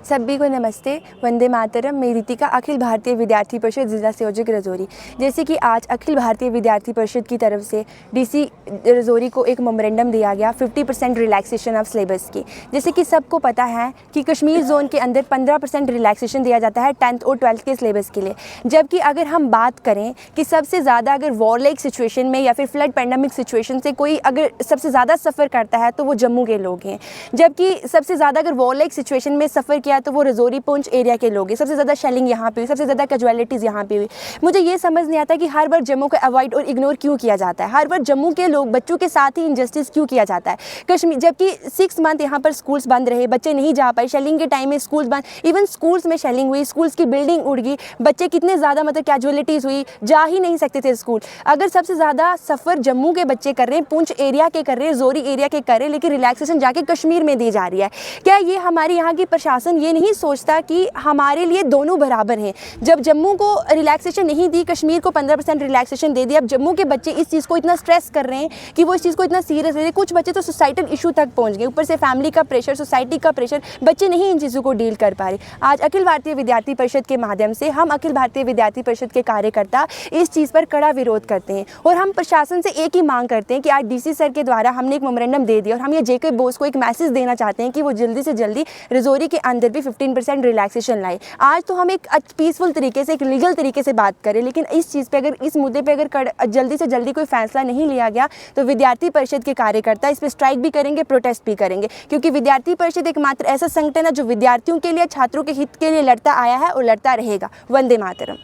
सभी को नमस्ते, वंदे मातरम। मैं रितिका, अखिल भारतीय विद्यार्थी परिषद जिला संयोजक रजौरी। जैसे कि आज अखिल भारतीय विद्यार्थी परिषद की तरफ से डीसी रजौरी को एक मेमोरेंडम दिया गया 50% रिलैक्सेशन ऑफ सिलेबस की। जैसे कि सबको पता है कि कश्मीर जोन के अंदर 15% रिलैक्सेशन दिया जाता है 10th और 12th के सिलेबस के लिए। जबकि अगर हम बात करें कि सबसे ज़्यादा अगर वॉर लाइक सिचुएशन में या फिर फ्लड पैंडमिक सिचुएशन से कोई अगर सबसे ज़्यादा सफ़र करता है तो वो जम्मू के लोग हैं। जबकि सबसे ज़्यादा अगर वॉर लाइक सिचुएशन में सफ़र किया तो वो रजौरी पुंछ एरिया के लोग हैं। सबसे ज़्यादा शेलिंग यहाँ पे हुई, सबसे ज़्यादा कैजुअलिटीज़ यहाँ पे हुई। मुझे ये समझ नहीं आता कि हर बार जम्मू को अवॉइड और इग्नोर क्यों किया जाता है। हर बार जम्मू के लोग बच्चों के साथ ही इनजस्टिस क्यों किया जाता है। कश्मीर जबकि 6 मंथ यहाँ पर स्कूल्स बंद रहे, बच्चे नहीं जा पाए। शेलिंग के टाइम में स्कूल्स बंद, इवन स्कूल्स में शेलिंग हुई, स्कूल्स की बिल्डिंग उड़ गई, बच्चे कितने ज़्यादा मतलब कैजुअलिटीज़ हुई, जा ही नहीं सकते थे स्कूल। अगर सबसे ज़्यादा सफ़र जम्मू के बच्चे कर रहे हैं, पुंछ एरिया के कर रहे हैं, रजौरी एरिया के कर रहे हैं, लेकिन रिलैक्सेशन जाके कश्मीर में दी जा रही है। क्या ये हमारे यहाँ की प्रशासन ये नहीं सोचता कि हमारे लिए दोनों बराबर हैं। जब जम्मू को रिलैक्सेशन नहीं दी, कश्मीर को 15% रिलैक्सेशन दे दिया। अब जम्मू के बच्चे इस चीज़ को इतना स्ट्रेस कर रहे हैं कि वो इस चीज़ को इतना सीरियस ले रहे हैं। कुछ बच्चे तो सोसाइटल इशू तक पहुंच गए, ऊपर से फैमिली का प्रेशर, सोसाइटी का प्रेशर, बच्चे नहीं इन चीज़ों को डील कर पा रहे। आज अखिल भारतीय विद्यार्थी परिषद के माध्यम से हम अखिल भारतीय विद्यार्थी परिषद के कार्यकर्ता इस चीज़ पर कड़ा विरोध करते हैं और हम प्रशासन से एक ही मांग करते हैं कि आज डीसी सर के द्वारा हमने एक मेमोरेंडम दे दिया और हम ये जेके बोस को एक मैसेज देना चाहते हैं कि वो जल्दी से जल्दी रजौरी के अंदर भी 15% रिलैक्सेशन लाए। आज तो हम एक पीसफुल तरीके से, एक लीगल तरीके से बात करें, लेकिन इस चीज़ पे अगर, इस मुद्दे पे अगर जल्दी से जल्दी कोई फैसला नहीं लिया गया तो विद्यार्थी परिषद के कार्यकर्ता इस पे स्ट्राइक भी करेंगे, प्रोटेस्ट भी करेंगे। क्योंकि विद्यार्थी परिषद एकमात्र ऐसा संगठन है जो विद्यार्थियों के लिए, छात्रों के हित के लिए लड़ता आया है और लड़ता रहेगा। वंदे मातरम।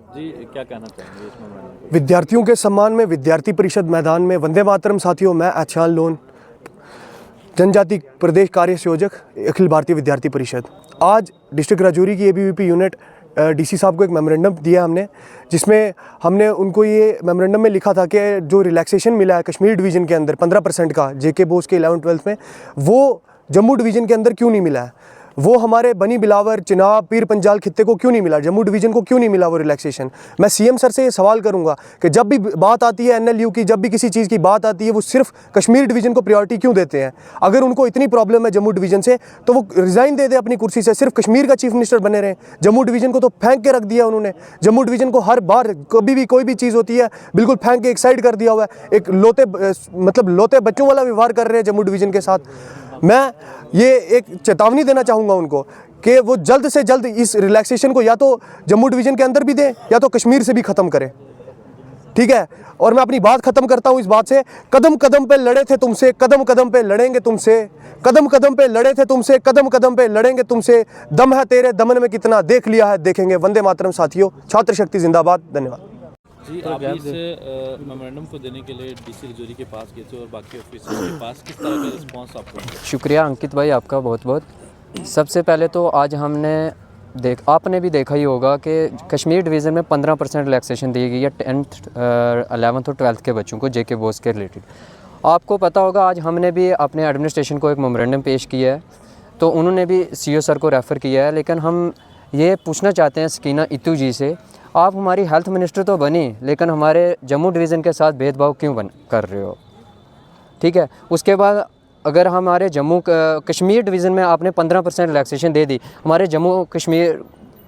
जी, क्या कहना चाहेंगे इसमें? विद्यार्थियों के सम्मान में विद्यार्थी परिषद मैदान में वंदे मातरम। साथियों, मैं आचान लोन, जनजाति प्रदेश कार्य संयोजक, अखिल भारतीय विद्यार्थी परिषद। आज डिस्ट्रिक्ट रजौरी की एबीवीपी यूनिट डीसी साहब को एक मेमोरेंडम दिया हमने, जिसमें हमने उनको ये मेमोरेंडम में लिखा था कि जो रिलैक्सेशन मिला है कश्मीर डिवीज़न के अंदर 15% का जेके बोस के 11th-12th में, वो जम्मू डिवीज़न के अंदर क्यों नहीं मिला है। वो हमारे बनी बिलावर, चिनाब, पीर पंजाल खित्ते को क्यों नहीं मिला, जम्मू डिवीज़न को क्यों नहीं मिला वो रिलैक्सेशन। मैं सीएम सर से ये सवाल करूंगा कि जब भी बात आती है एनएलयू की, जब भी किसी चीज़ की बात आती है, वो सिर्फ कश्मीर डिवीज़न को प्रायोरिटी क्यों देते हैं। अगर उनको इतनी प्रॉब्लम है जम्मू डिवीज़न से तो वो रिज़ाइन दे दे अपनी कुर्सी से, सिर्फ कश्मीर का चीफ मिनिस्टर बने रहें। जम्मू डिवीज़न को तो फेंक के रख दिया उन्होंने। जम्मू डिवीज़न को हर बार कभी भी कोई भी चीज़ होती है बिल्कुल फेंक के एक साइड कर दिया हुआ है। एक लोते बच्चों वाला व्यवहार कर रहे हैं जम्मू डिवीज़न के साथ। मैं ये एक चेतावनी देना चाहूँगा उनको कि वो जल्द से जल्द इस रिलैक्सेशन को या तो जम्मू डिवीज़न के अंदर भी दें या तो कश्मीर से भी ख़त्म करें, ठीक है। और मैं अपनी बात ख़त्म करता हूँ इस बात से, कदम कदम पे लड़े थे तुमसे, कदम कदम पे लड़ेंगे तुमसे, कदम कदम पे लड़े थे तुमसे, कदम कदम पे लड़ेंगे तुमसे, दम है तेरे दमन में कितना, देख लिया है देखेंगे। वंदे मातरम साथियों, छात्र शक्ति जिंदाबाद। धन्यवाद जी। आप इस मेमोरेंडम को देने के लिए डीसी रजौरी के पास गए थे और बाकी ऑफिसर्स के पास, किस तरह का रिस्पांस आपको मिला? शुक्रिया अंकित भाई, आपका बहुत बहुत। सबसे पहले तो आज हमने आपने भी देखा ही होगा कि कश्मीर डिवीज़न में 15% रिलैक्सेशन दी गई है 10th, 11th और 12th के बच्चों को जेके बोस के रिलेटेड। आपको पता होगा आज हमने भी अपने एडमिनिस्ट्रेशन को एक मेमोरेंडम पेश किया है, तो उन्होंने भी सीओ सर को रेफ़र किया है। लेकिन हम ये पूछना चाहते हैं सकीना इतू जी से, आप हमारी हेल्थ मिनिस्टर तो बनी, लेकिन हमारे जम्मू डिवीज़न के साथ भेदभाव क्यों कर रहे हो, ठीक है। उसके बाद अगर हमारे जम्मू कश्मीर डिवीज़न में आपने 15% रिलैक्सेशन दे दी, हमारे जम्मू कश्मीर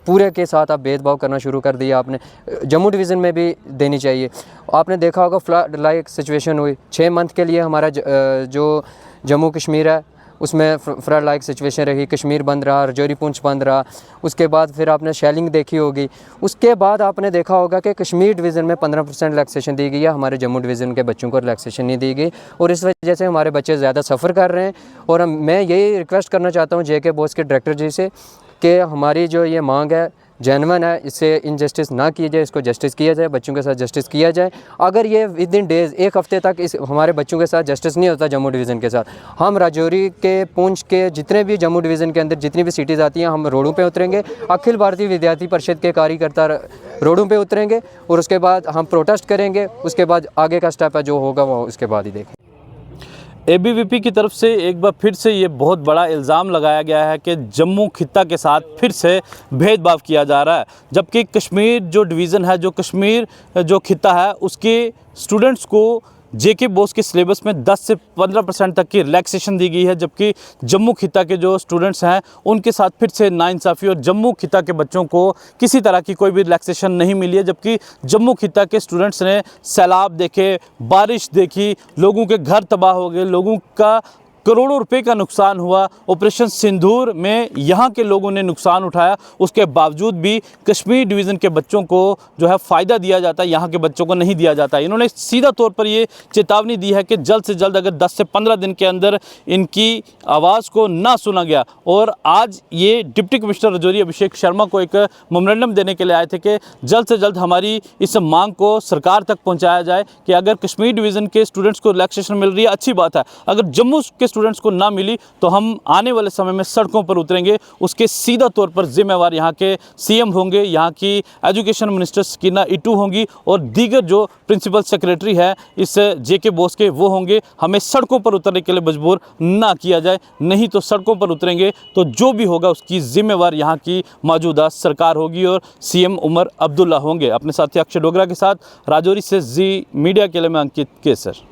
पूरे के साथ आप भेदभाव करना शुरू कर दिया। आपने जम्मू डिवीज़न में भी देनी चाहिए। आपने देखा होगा फ्लड लाइक सिचुएशन हुई 6 मंथ के लिए, हमारा जो जम्मू कश्मीर है उसमें फ्लड लाइक सिचुएशन रही, कश्मीर बंद रहा, रजौरी पुंछ बंद रहा। उसके बाद फिर आपने शेलिंग देखी होगी। उसके बाद आपने देखा होगा कि कश्मीर डिवीज़न में 15% रिलैक्सेशन दी गई है, हमारे जम्मू डिवीज़न के बच्चों को रिलैक्सेशन नहीं दी गई और इस वजह से हमारे बच्चे ज़्यादा सफ़र कर रहे हैं। और मैं यही रिक्वेस्ट करना चाहता हूँ जेके बोस के डायरेक्टर जी से कि हमारी जो ये मांग है जेन्युइन है, इससे इनजस्टिस ना किया जाए, इसको जस्टिस किया जाए, बच्चों के साथ जस्टिस किया जाए। अगर ये विद इन डेज़, एक हफ़्ते तक इस हमारे बच्चों के साथ जस्टिस नहीं होता जम्मू डिवीज़न के साथ, हम रजौरी के, पुंछ के, जितने भी जम्मू डिवीज़न के अंदर जितनी भी सिटीज़ आती हैं, हम रोडों पे उतरेंगे। अखिल भारतीय विद्यार्थी परिषद के कार्यकर्ता रोडों पे उतरेंगे और उसके बाद हम प्रोटेस्ट करेंगे। उसके बाद आगे का स्टेप है जो होगा वो उसके बाद ही देखें। एबीवीपी की तरफ से एक बार फिर से ये बहुत बड़ा इल्ज़ाम लगाया गया है कि जम्मू खित्ता के साथ फिर से भेदभाव किया जा रहा है, जबकि कश्मीर जो डिवीज़न है, जो कश्मीर जो खित्ता है, उसके स्टूडेंट्स को जेके बोस के सिलेबस में 10 से 15% तक की रिलैक्सेशन दी गई है, जबकि जम्मू खित्ता के जो स्टूडेंट्स हैं उनके साथ फिर से नाइंसाफ़ी और जम्मू खित्ता के बच्चों को किसी तरह की कोई भी रिलैक्सेशन नहीं मिली है। जबकि जम्मू खित्ता के स्टूडेंट्स ने सैलाब देखे, बारिश देखी, लोगों के घर तबाह हो गए, लोगों का करोड़ों रुपए का नुकसान हुआ। ऑपरेशन सिंदूर में यहाँ के लोगों ने नुकसान उठाया, उसके बावजूद भी कश्मीर डिवीज़न के बच्चों को जो है फ़ायदा दिया जाता है, यहाँ के बच्चों को नहीं दिया जाता। इन्होंने सीधा तौर पर ये चेतावनी दी है कि जल्द से जल्द अगर 10 से 15 दिन के अंदर इनकी आवाज़ को ना सुना गया, और आज ये डिप्टी कमिश्नर राजौरी अभिषेक शर्मा को एक मेमोरेंडम देने के लिए आए थे कि जल्द से जल्द हमारी इस मांग को सरकार तक पहुँचाया जाए कि अगर कश्मीर डिवीज़न के स्टूडेंट्स को रिलैक्सेशन मिल रही है, अच्छी बात है, अगर जम्मू के स्टूडेंट्स को ना मिली तो हम आने वाले समय में सड़कों पर उतरेंगे। उसके सीधा तौर पर जिम्मेवार यहाँ के सीएम होंगे, यहाँ की एजुकेशन मिनिस्टर सकीना इटू होंगी और दीगर जो प्रिंसिपल सेक्रेटरी है इस जेके बोस के, वो होंगे। हमें सड़कों पर उतरने के लिए मजबूर ना किया जाए, नहीं तो सड़कों पर उतरेंगे तो जो भी होगा उसकी जिम्मेवार यहाँ की मौजूदा सरकार होगी और सीएम उमर अब्दुल्ला होंगे। अपने साथी अक्षय डोगरा के साथ राजौरी से जी मीडिया के लिए मैं अंकित केसर।